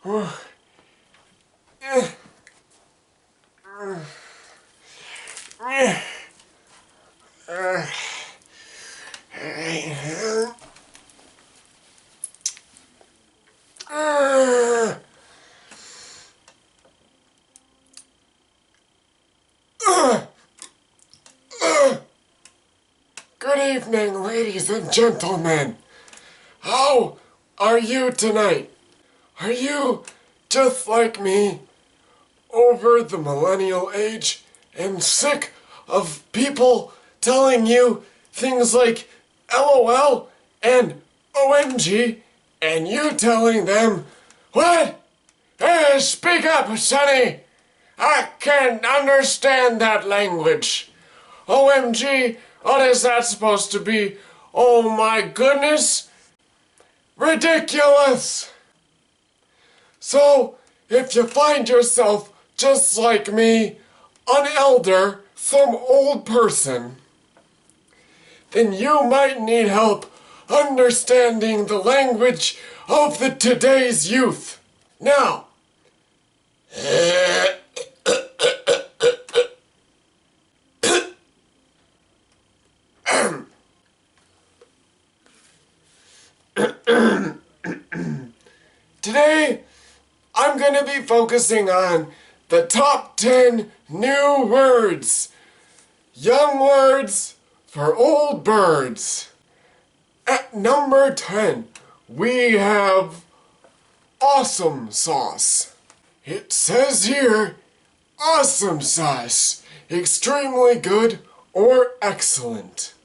Good evening, ladies and gentlemen. How are you tonight? Are you just like me, over the millennial age, and sick of people telling you things like LOL and OMG, and you telling them, what? Hey, speak up, Sonny! I can't understand that language. OMG, what is that supposed to be? Oh my goodness! Ridiculous! So, if you find yourself just like me, an elder, some old person, then you might need help understanding the language of the today's youth. Now, today, I'm going to be focusing on the top 10 new words. Young words for old birds. At number 10, we have awesome sauce. It says here, awesome sauce, extremely good or excellent.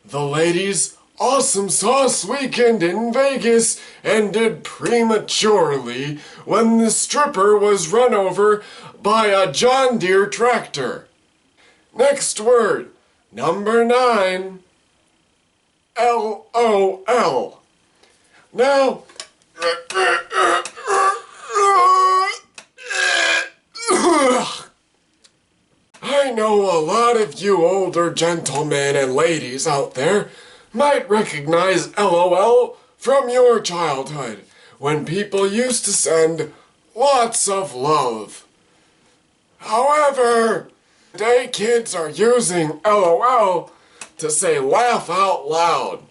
The ladies' awesome sauce weekend in Vegas ended prematurely when the stripper was run over by a John Deere tractor. Next word, number 9, LOL. Now, I know a lot of you older gentlemen and ladies out there might recognize LOL from your childhood, when people used to send lots of love. However, today kids are using LOL to say laugh out loud.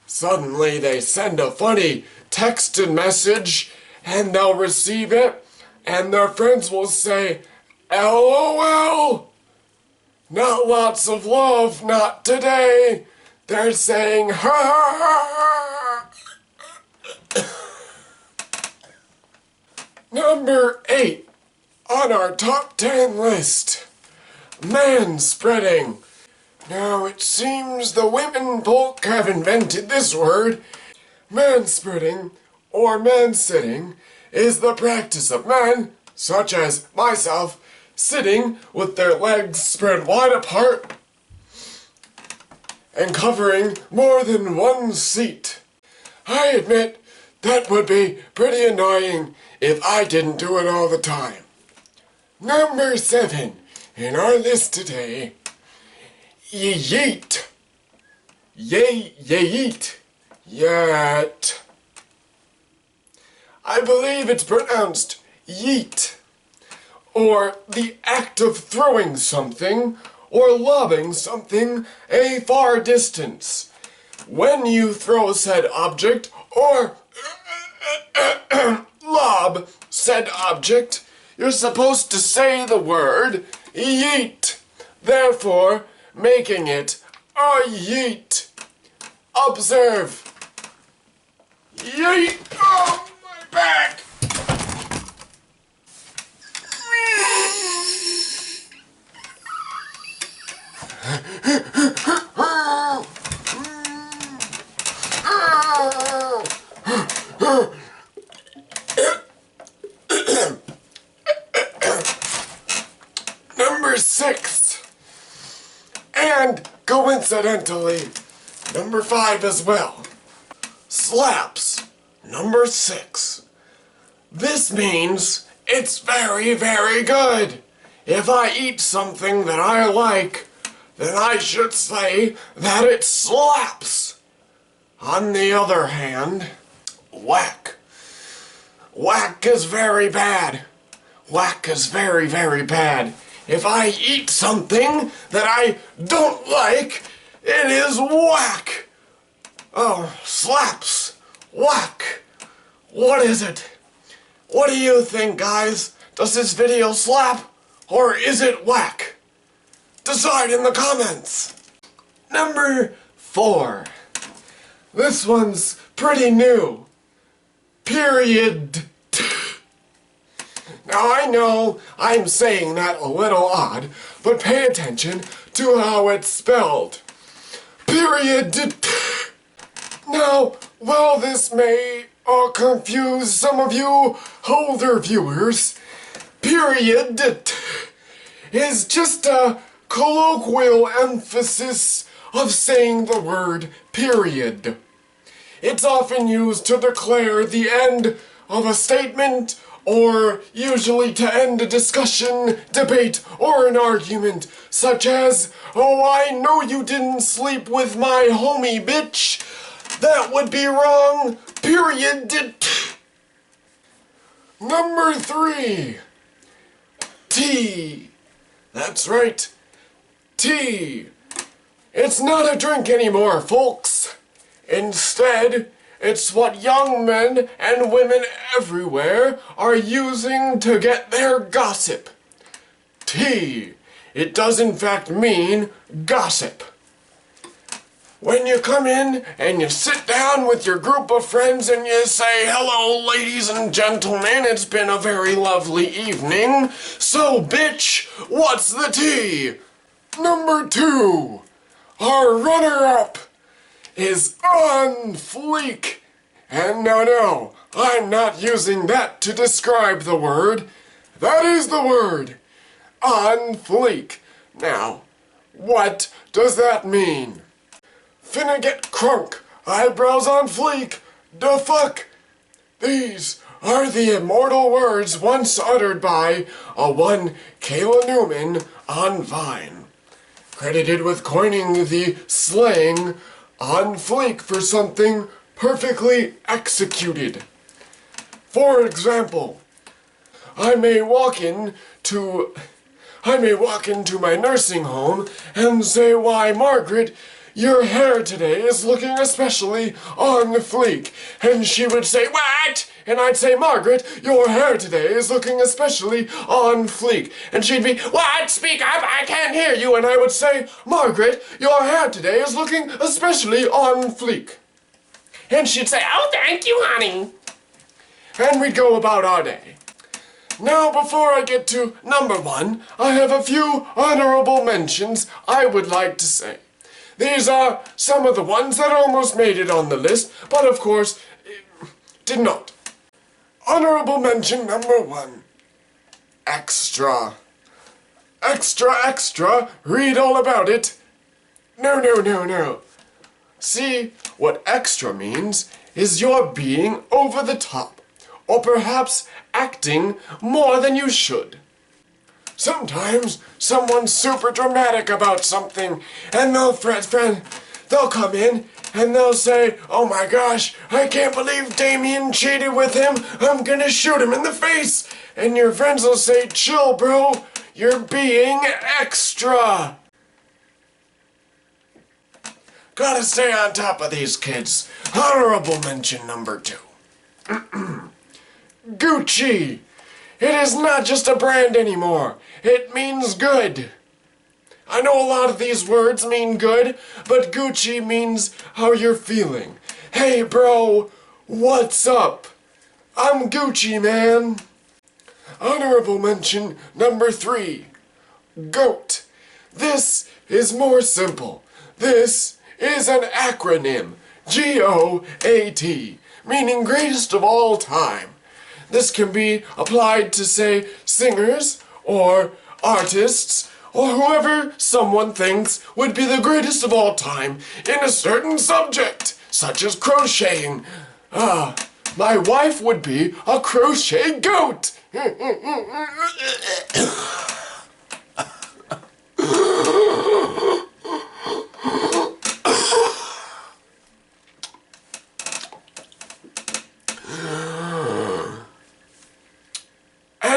Suddenly they send a funny texted message and they'll receive it and their friends will say, LOL! Not lots of love, not today. They're saying, ha ha ha. Number 8 on our top 10 list. Man-spreading. Now it seems the women folk have invented this word. Man-spreading, or man-sitting, is the practice of men, such as myself, sitting with their legs spread wide apart and covering more than one seat. I admit that would be pretty annoying if I didn't do it all the time. Number 7 in our list today, yeet. Yeet. Yet. I believe it's pronounced yeet, or the act of throwing something or lobbing something a far distance. When you throw said object or lob said object, you're supposed to say the word yeet, therefore making it a yeet. Observe. Yeet! Oh, my back! Number 6, and coincidentally, number 5 as well. Slaps. Number 6. This means it's very, very good. If I eat something that I like, then I should say that it slaps. On the other hand, whack. Whack is very bad. Whack is very, very bad. If I eat something that I don't like, it is whack. Oh, slaps. Whack. What is it? What do you think, guys? Does this video slap, or is it whack? Decide in the comments. Number 4. This one's pretty new. Period. Now I know I'm saying that a little odd, but pay attention to how it's spelled. Period. Now, while this may confuse some of you older viewers, period is just a colloquial emphasis of saying the word period. It's often used to declare the end of a statement, or usually to end a discussion, debate, or an argument, such as, "Oh, I know you didn't sleep with my homie, bitch. That would be wrong, period." Number 3. Tea. That's right. Tea. It's not a drink anymore, folks. Instead, it's what young men and women everywhere are using to get their gossip. Tea. It does in fact mean gossip. When you come in and you sit down with your group of friends and you say, "Hello, ladies and gentlemen, it's been a very lovely evening. So, bitch, what's the tea?" Number 2. Our runner-up is on fleek. And no, I'm not using that to describe the word. That is the word. On fleek. Now, what does that mean? Finna get crunk. Eyebrows on fleek. Da fuck. These are the immortal words once uttered by a one Kayla Newman on Vine, credited with coining the slang on fleek for something perfectly executed. For example, I may walk into my nursing home and say, "Why, Margaret, your hair today is looking especially on fleek." And she would say, "What?" And I'd say, "Margaret, your hair today is looking especially on fleek." And she'd be, "What? Speak up, I can't hear you." And I would say, "Margaret, your hair today is looking especially on fleek." And she'd say, "Oh, thank you, honey." And we'd go about our day. Now, before I get to number 1, I have a few honorable mentions I would like to say. These are some of the ones that almost made it on the list, but of course, did not. Honorable mention number 1. Extra. Extra, extra, read all about it. No. See, what extra means is you're being over the top, or perhaps acting more than you should. Sometimes someone's super dramatic about something, and they'll come in and they'll say, "Oh my gosh, I can't believe Damien cheated with him. I'm gonna shoot him in the face." And your friends will say, "Chill, bro, you're being extra." Gotta stay on top of these kids. Honorable mention number 2. Gucci. It is not just a brand anymore. It means good. I know a lot of these words mean good, but Gucci means how you're feeling. "Hey bro, what's up? I'm Gucci, man." Honorable mention number 3. GOAT. This is more simple. This is an acronym. GOAT, meaning greatest of all time. This can be applied to, say, singers, or artists, or whoever someone thinks would be the greatest of all time in a certain subject, such as crocheting. My wife would be a crochet goat.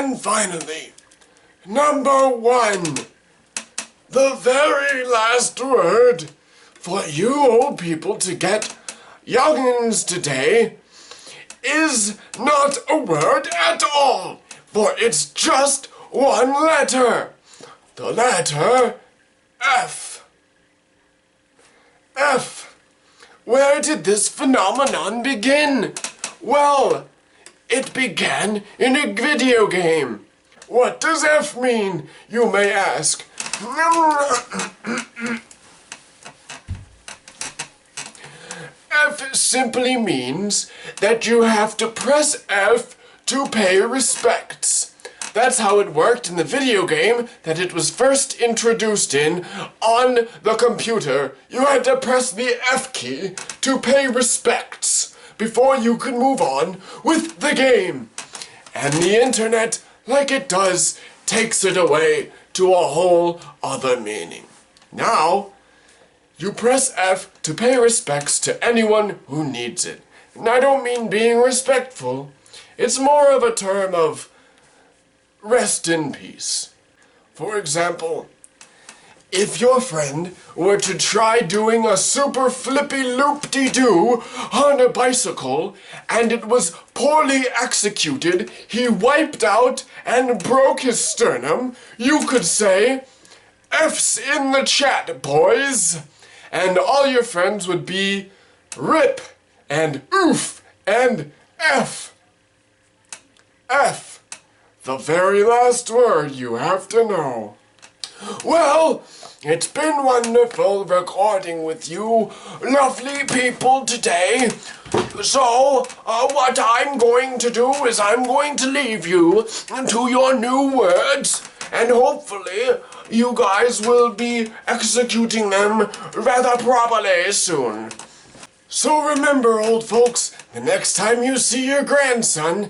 And finally, number 1. The very last word for you old people to get youngins today is not a word at all, for it's just one letter. The letter F. F. Where did this phenomenon begin? Well, it began in a video game. What does F mean, you may ask? F simply means that you have to press F to pay respects. That's how it worked in the video game that it was first introduced in on the computer. You had to press the F key to pay respects before you could move on with the game. And the internet, like it does, takes it away to a whole other meaning. Now, you press F to pay respects to anyone who needs it. And I don't mean being respectful. It's more of a term of rest in peace. For example, if your friend were to try doing a super flippy loop-de-doo on a bicycle and it was poorly executed, he wiped out and broke his sternum, you could say, F's in the chat, boys. And all your friends would be RIP and OOF and F. F. The very last word you have to know. Well, it's been wonderful recording with you lovely people today. So, what I'm going to do is I'm going to leave you to your new words, and hopefully you guys will be executing them rather properly soon. So remember, old folks, the next time you see your grandson,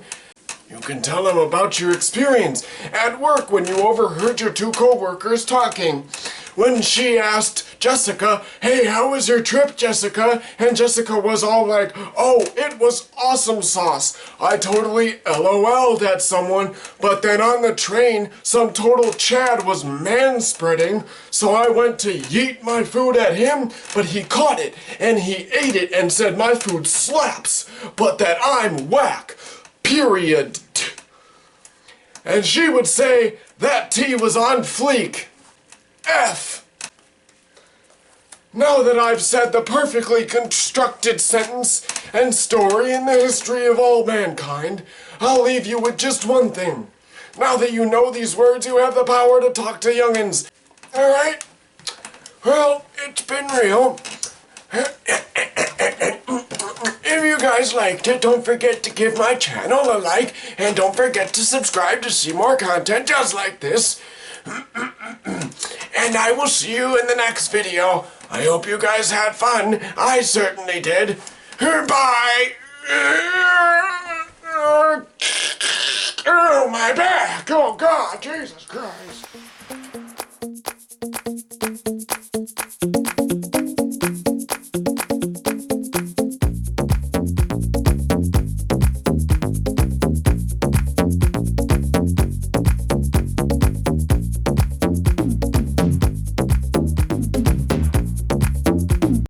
you can tell him about your experience at work when you overheard your 2 co-workers talking. When she asked Jessica, hey, how was your trip, Jessica? And Jessica was all like, oh, it was awesome sauce. I totally LOL'd at someone, but then on the train, some total Chad was manspreading, so I went to yeet my food at him, but he caught it, and he ate it and said my food slaps, but that I'm whack. Period. And she would say that tea was on fleek. F. Now that I've said the perfectly constructed sentence and story in the history of all mankind, I'll leave you with just one thing. Now that you know these words, you have the power to talk to youngins. Alright? Well, it's been real. If you guys liked it, don't forget to give my channel a like, and don't forget to subscribe to see more content just like this. And I will see you in the next video. I hope you guys had fun. I certainly did. Bye! Oh, my back! Oh, God, Jesus Christ!